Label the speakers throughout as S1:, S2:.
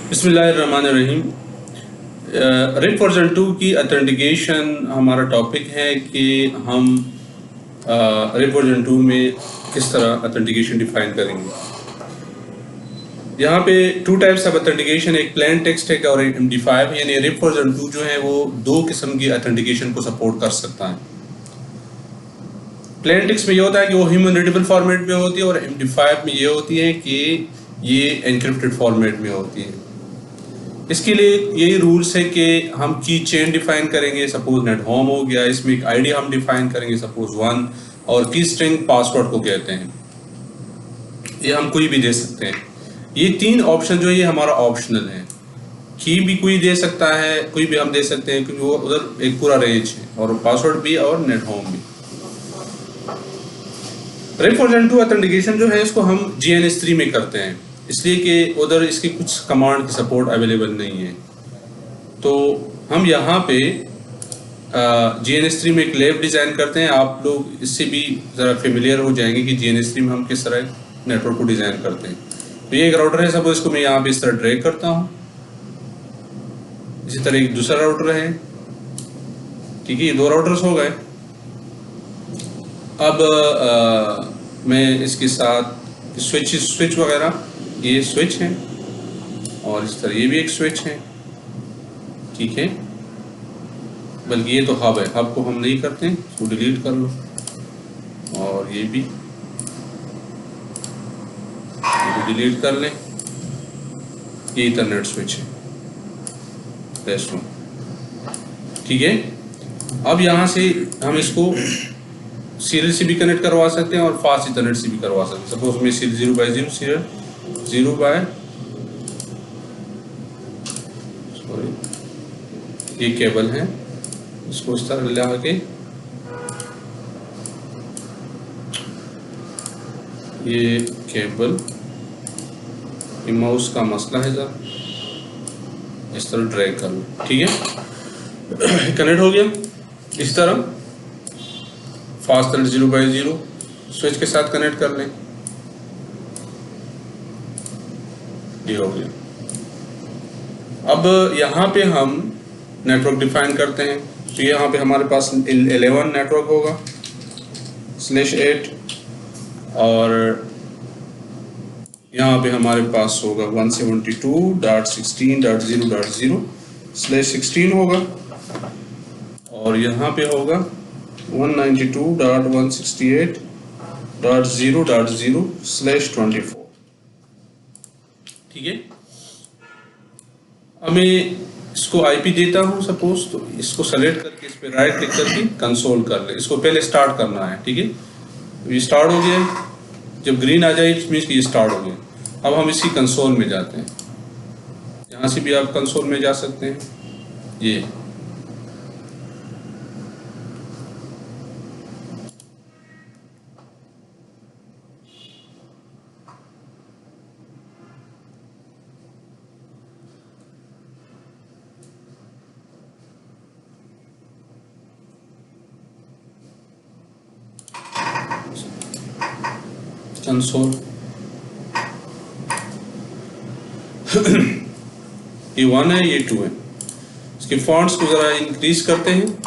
S1: बिस्मिल्लाहिर्रहमानिर्रहीम। Rib version 2 की authentication हमारा टॉपिक है कि हम रिप वर्जन 2 में किस तरह ऑथेंटिकेशन डिफाइन करेंगे। यहाँ पे टू टाइप्स ऑफ ऑथेंटिकेशन, एक प्लेन टेक्स्ट है और एक MD5 है। यानी रिप वर्जन 2 जो है वो दो किस्म की ऑथेंटिकेशन को सपोर्ट कर सकता है। प्लेन टेक्स्ट में ये होता है कि वो ह्यूमन रीडेबल फॉर्मेट में होती है और MD5 में ये होती है कि ये एनक्रिप्टेड फॉर्मेट में होती है। इसके लिए यही रूल्स है कि हम की चेन डिफाइन करेंगे। सपोज नेट होम हो गया, इसमें एक आईडी हम डिफाइन करेंगे सपोज 1, और की स्ट्रिंग पासवर्ड को कहते हैं। ये हम कोई भी दे सकते हैं। ये तीन ऑप्शन जो है ये हमारा ऑप्शनल है। की भी कोई दे सकता है, कोई भी हम दे सकते हैं, क्योंकि वो उधर एक पूरा रेंज है, और पासवर्ड भी और नेट होम भी। रिप वर्जन 2 ऑथेंटिकेशन जो है इसको हम GNS3 में करते हैं, इसलिए कि उधर इसकी कुछ कमांड की सपोर्ट अवेलेबल नहीं है। तो हम यहाँ पे GNS3 में एक लैब डिज़ाइन करते हैं। आप लोग इससे भी ज़रा फेमिलियर हो जाएंगे कि GNS3 में हम किस तरह नेटवर्क को डिज़ाइन करते हैं। तो ये एक राउटर है, सपोज इसको मैं यहाँ पे इस तरह ड्रैग करता हूँ। इसी तरह एक दूसरा राउटर है, ठीक है, ये दो राउटर्स हो गए। अब मैं इसके साथ स्विच वगैरह, ये स्विच है और इस तरह ये भी एक स्विच है, ठीक है। बल्कि ये तो हब है, हब को हम नहीं करते हैं, इसको डिलीट कर लो। और ये भी डिलीट कर लें। ये इथरनेट स्विच है, रेस्ट रूम, ठीक है। अब यहाँ से हम इसको सीरियल से भी कनेक्ट करवा सकते हैं और फास्ट इथरनेट से भी करवा सकते हैं। सपोज मैं सीरियल 0/0 सीरियल 0 बाय, सॉरी, ये केबल है, इसको इस तरह ला के ये केबल, ये माउस का मसला है जरा, इस तरह ड्रैग कर लो, ठीक है। कनेक्ट हो गया। इस तरह फास्ट इथरनेट 0/0 स्विच के साथ कनेक्ट कर लें, ये हो गया। अब यहाँ पे हम नेटवर्क डिफाइन करते हैं। तो यहाँ पे हमारे पास 11 नेटवर्क होगा /8, और यहाँ पे हमारे पास होगा 172.16.0.0/16 होगा, और यहाँ पे होगा 192.168.0.0/24, ठीक है। अब मैं इसको IP देता हूँ सपोज, तो इसको सेलेक्ट करके इस पे राइट क्लिक करके कंसोल कर ले। इसको पहले स्टार्ट करना है, ठीक है। ये स्टार्ट हो गया, जब ग्रीन आ जाए इट मीन्स कि ये स्टार्ट हो गया। अब हम इसकी कंसोल में जाते हैं, यहाँ से भी आप कंसोल में जा सकते हैं। ये कंसोल, ये 1 है, ये 2 है। इसके फॉन्ट्स को ज़रा इंक्रीज करते हैं।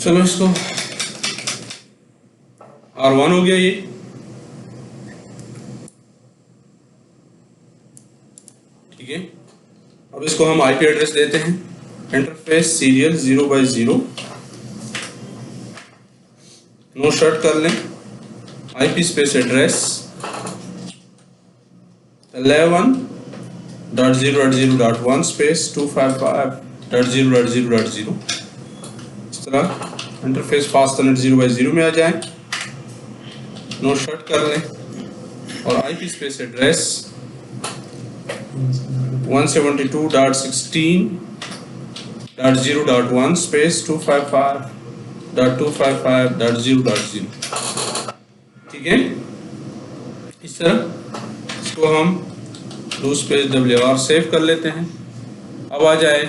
S1: चलो इसको R1 हो गया ये। ठीक है, अब इसको हम आईपी एड्रेस देते हैं, इंटरफेस सीरियल 0/0, नो शर्ट कर लें, आईपी स्पेस एड्रेस 11.0.0.1 स्पेस 255.0.0.0। इस तरह इंटरफेस फास्ट नेट 0/0 में आ जाए, नो शर्ट कर लें और आईपी स्पेस एड्रेस 172.16.0.1 स्पेस 255.255.0.0। ठीक है, इस तरह इसको हम do स्पेस WR सेव कर लेते हैं। अब आ जाए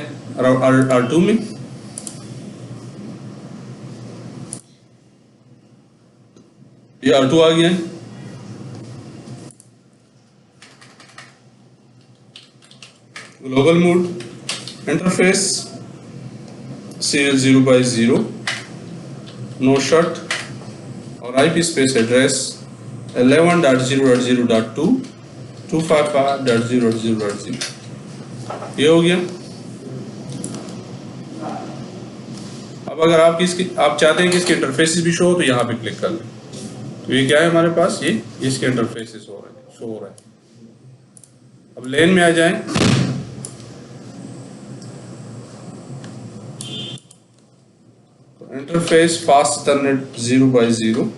S1: R2 में, ये R2 आ गया है। Global mode interface serial 0/0, no shut और आईपी स्पेस एड्रेस 11.0.0.2 255.0.0.0। ये हो गया। अब अगर आप चाहते हैं कि इसके इंटरफेसेस भी शो हो तो यहाँ पे क्लिक कर लें। तो ये क्या है हमारे पास, ये इसके इंटरफेसेस शो हो रहे हैं। अब लेन में आ जाएं, तो इंटरफेस फास्ट इथरनेट 0/0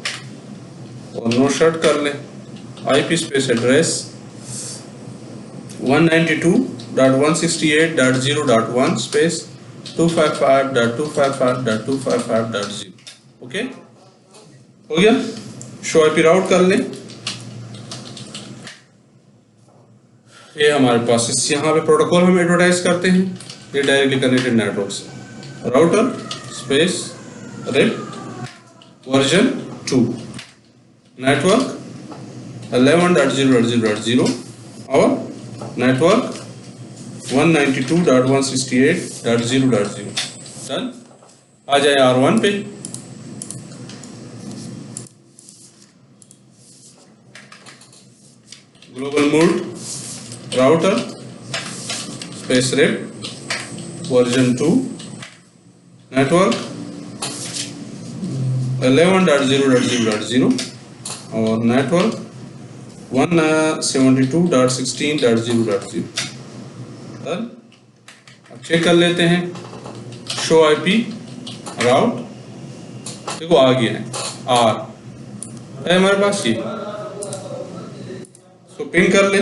S1: और नो शट कर लें, IP space address 192.168.0.1 space 255.255.255.0। Okay, हो गया। शो आईपी राउट कर लें, ये हमारे पास यहाँ पे प्रोटोकॉल हम एडवर्टाइज करते हैं, ये डायरेक्टली कनेक्टेड नेटवर्क से, router space RIP version 2, network 11.0.0.0 और नेटवर्क 192.168.0.0। डन। आ जाए R1 पे, global mode router space RIP version 2, network 11.0.0.0 और नेटवर्क 172.16.0.0। अब चेक कर लेते हैं, शो आईपी राउट, देखो आ गया है, आर है हमारे पास ये। तो पिंग कर ले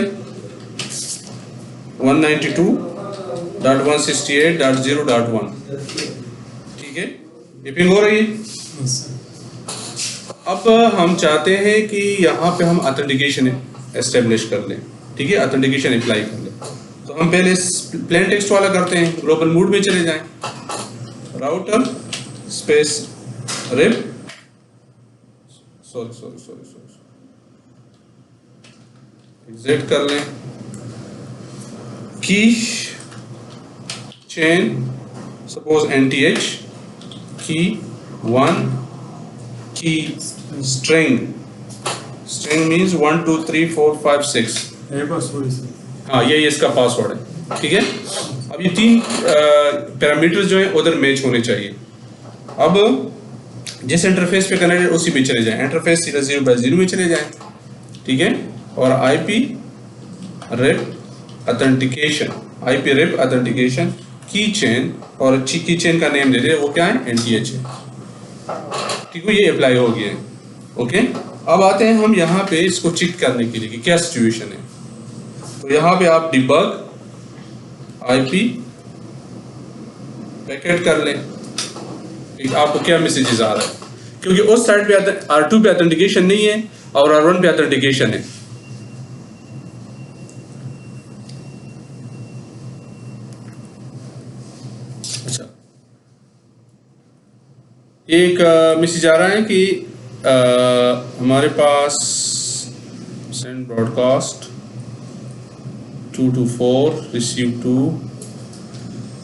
S1: 192.168.0.1। ठीक है, ये पिंग हो रही है। अब हम चाहते हैं कि यहाँ पे हम ऑथेंटिकेशन एस्टेब्लिश कर लें। ठीक है, ऑथेंटिकेशन अप्लाई कर लें, तो हम पहले प्लेन टेक्स्ट वाला करते हैं, ग्लोबल मोड में चले जाएं, राउटर स्पेस रिप एग्जिट कर लें, की चेन सपोज NTH, की 1, की स्ट्रिंग मींस 1 2 3 4 5 6। हाँ, ये इसका पासवर्ड है। ठीक है, अब ये 3 पैरामीटर्स जो हैं उधर मैच होने चाहिए। अब जिस इंटरफेस पे कनेक्टेड उसी पे चले जाएं, इंटरफेस 0/0 में चले जाएं। ठीक है, और आईपी रिप ऑथेंटिकेशन की चेन, और की चेन का नेम दे दे, वो क्या है, NTH है। ठीक है, ये अप्लाई हो गया है। ओके, अब आते हैं हम यहाँ पे इसको चेक करने के लिए कि क्या सिचुएशन है। तो यहाँ पे आप डिबग आईपी पैकेट कर लें, आपको क्या मैसेजेस आ रहा है, क्योंकि उस साइड पे R2 पे ऑथेंटिकेशन नहीं है और R1 पे ऑथेंटिकेशन है। अच्छा, एक मैसेज आ रहा है कि हमारे पास सेंड ब्रॉडकास्ट 2 to 4 रिसीव 2,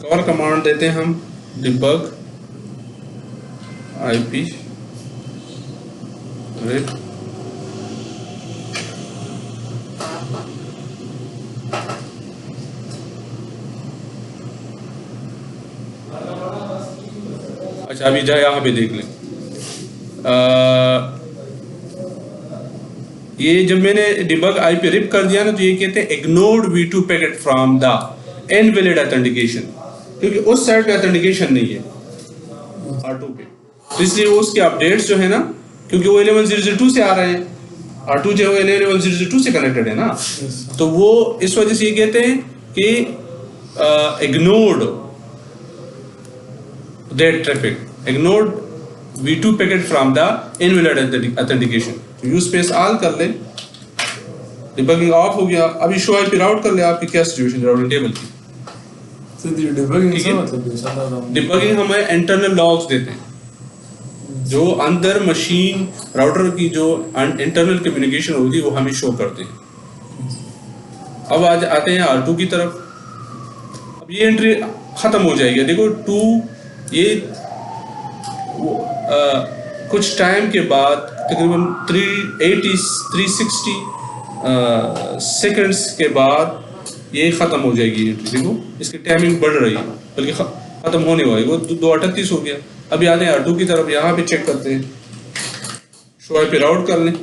S1: और कमांड देते हैं हम डिबग IP rip अच्छा अभी जाए यहाँ पे देख लें। ये जब मैंने डिबग IP रिप कर दिया ना तो ये कहते हैं ignored V2 packet from the invalid authentication, क्योंकि उस साइड पे ऑथेंटिकेशन नहीं है R2 पे, तो इसलिए उसके अपडेट्स जो है ना, क्योंकि वो 11002 से आ रहे हैं, R2 जो है 11002 से कनेक्टेड है ना, तो वो इस वजह से ये कहते हैं कि ignored that traffic, ignored V2 packet from the invalid authentication. Use space all कर ले, डिबगिंग ऑफ हो गया। अभी शो IP राउट कर ले, आपकी क्या सिचुएशन है राउटिंग टेबल की? डिबगिंग हमें इंटरनल लॉग्स देते हैं जो अंदर मशीन राउटर की जो इंटरनल कम्युनिकेशन होती है वो हमें शो करते हैं। अब आज आते हैं R2 की तरफ। अब ये एंट्री खत्म हो जाएगी। देखो 2 ये कुछ टाइम के बाद तकरीबन 360 सेकंड्स के बाद ये ख़त्म हो जाएगी एंट्री। देखो इसकी टाइमिंग बढ़ रही है, बल्कि ख़त्म होने वाली। वो 2:38 हो गया। अभी आते हैं R2 की तरफ, यहाँ पे चेक करते हैं, शो IP राउट कर लें।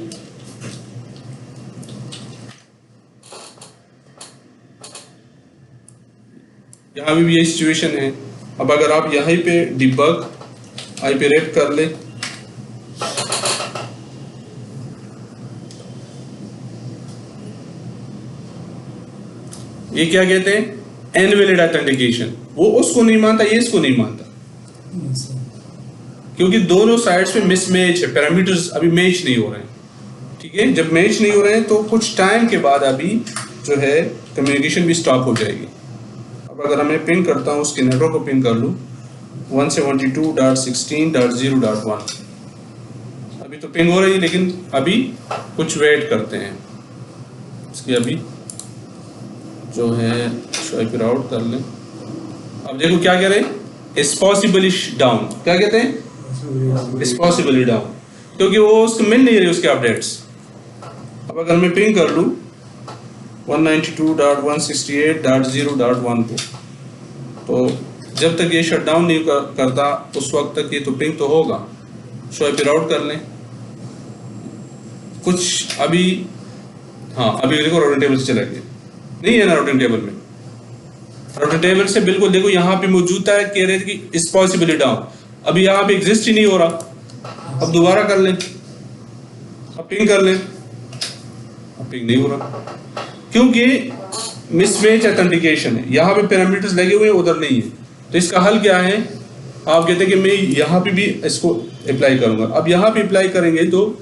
S1: यहाँ भी यही सिचुएशन है। अब अगर आप यहीं पे डिबग IP रेप कर ले, ये क्या कहते हैं इनवैलिड ऑथेंटिकेशन। वो उसको नहीं मानता, ये इसको नहीं मानता, क्योंकि दोनों साइड्स पे मिसमैच है, पैरामीटर्स अभी मैच नहीं हो रहे हैं। ठीक है, जब मैच नहीं हो रहे हैं तो कुछ टाइम के बाद अभी जो है कम्युनिकेशन भी स्टॉप हो जाएगी। अब अगर मैं पिंग करता हूँ, उसके नेटवर्क को पिंग कर लूँ 172.16.0.1, अभी तो पिंग हो रही है, लेकिन अभी कुछ वेट करते हैं इसकी। अभी जो है शो IP राउट कर लें। अब देखो क्या कह रहे हैं, इट्स पॉसिबली डाउन। क्या कहते हैं, इट्स पॉसिबली डाउन, क्योंकि वो उसको मिल नहीं रही उसके अपडेट्स। अब अगर मैं पिंग कर लूँ 192.168.0.1 को, तो जब तक ये शट डाउन नहीं करता उस वक्त तक ये तो पिंग तो होगा। शो IP राउट कर लें कुछ। अभी हाँ, अभी देखो राउटिंग टेबल से चला गया, नहीं है ना राउटिंग टेबल में। राउटिंग टेबल से बिल्कुल देखो यहाँ पे मौजूद है, कह रहे थे कि इट्स पॉसिबली डाउन। अभी यहाँ पे एग्जिस्ट ही नहीं हो रहा। अब दोबारा कर लें, अब पिंग कर लें, अब पिंग नहीं हो रहा, क्योंकि मिसमैच ऑथेंटिकेशन है। यहाँ पे पैरामीटर्स लगे हुए हैं, उधर नहीं है। तो इसका हल क्या है, आप कहते हैं कि मैं यहाँ पे भी इसको अप्लाई करूंगा। अब यहाँ पे अप्लाई करेंगे तो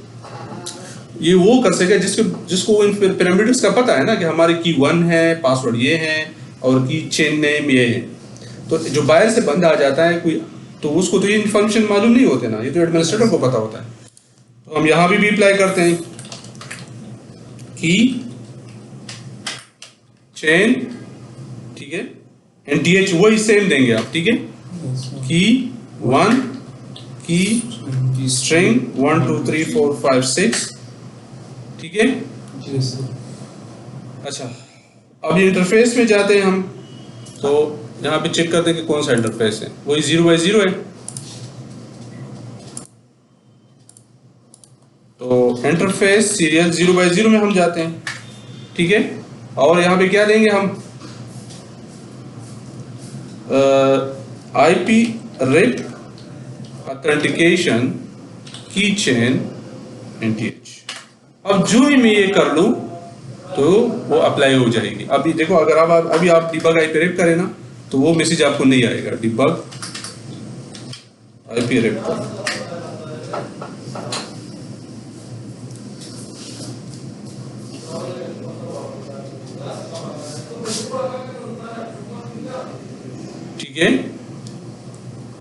S1: ये वो कर सके जिसको इन पैरामीटर्स का पता है ना, कि हमारे की 1 है, पासवर्ड ये है और की चेन नेम ये है। तो जो बाहर से बंदा आ जाता है कोई, तो उसको तो ये फंक्शन मालूम नहीं होते ना, ये तो एडमिनिस्ट्रेटर को पता होता है। तो हम यहाँ भी अप्लाई करते हैं की चेन, ठीक है, NTH वही सेम देंगे आप, ठीक है, की 1 की स्ट्रिंग 1 2 3 4 5 6, ठीक है। अच्छा, अब इंटरफेस में जाते हैं हम, तो यहाँ पे चेक करते हैं कि कौन सा इंटरफेस है। वही 0x0 है। तो इंटरफेस सीरियल 0x0 में हम जाते हैं, ठीक है। और यहाँ पे क्या देंगे हम, IP RIP ऑथेंटिकेशन की चेन NTH। अब जो ही मैं ये कर लूँ तो वो अप्लाई हो जाएगी। अभी देखो, अगर आप अभी आप डिबग IP RIP करें ना, तो वो मैसेज आपको नहीं आएगा, डिबग IP RIP का। ठीक है,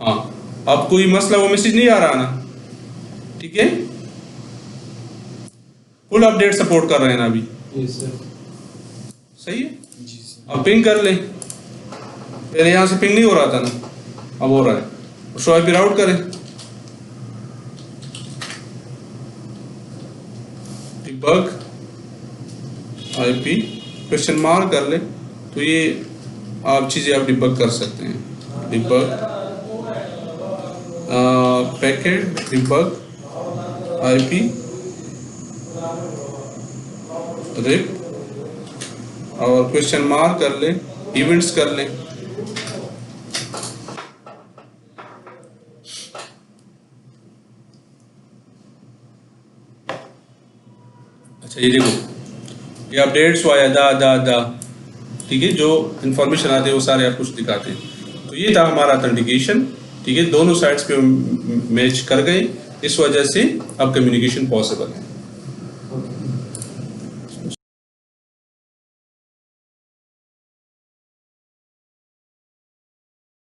S1: हाँ, अब कोई मसला, वो मैसेज नहीं आ रहा ना, ठीक है। फुल अपडेट सपोर्ट कर रहे हैं ना अभी, सही है। अब पिंग कर लें, पहले यहाँ से पिंग नहीं हो रहा था ना, अब हो रहा है। शो IP राउट करें, डिबग IP क्वेश्चन मार्क कर ले तो ये आप चीज़ें आप डिबग कर सकते हैं। Debug packet debug IP RIP और क्वेश्चन मार्क कर ले, इवेंट्स कर लें। अच्छा ये देखो, ये अपडेट्स हुआ दा ठीक है, जो इंफॉर्मेशन आते हैं वो सारे आप कुछ दिखाते हैं। तो ये था हमारा ऑथेंटिकेशन, ठीक है, दोनों साइड्स पे मैच कर गए, इस वजह से अब कम्युनिकेशन पॉसिबल है।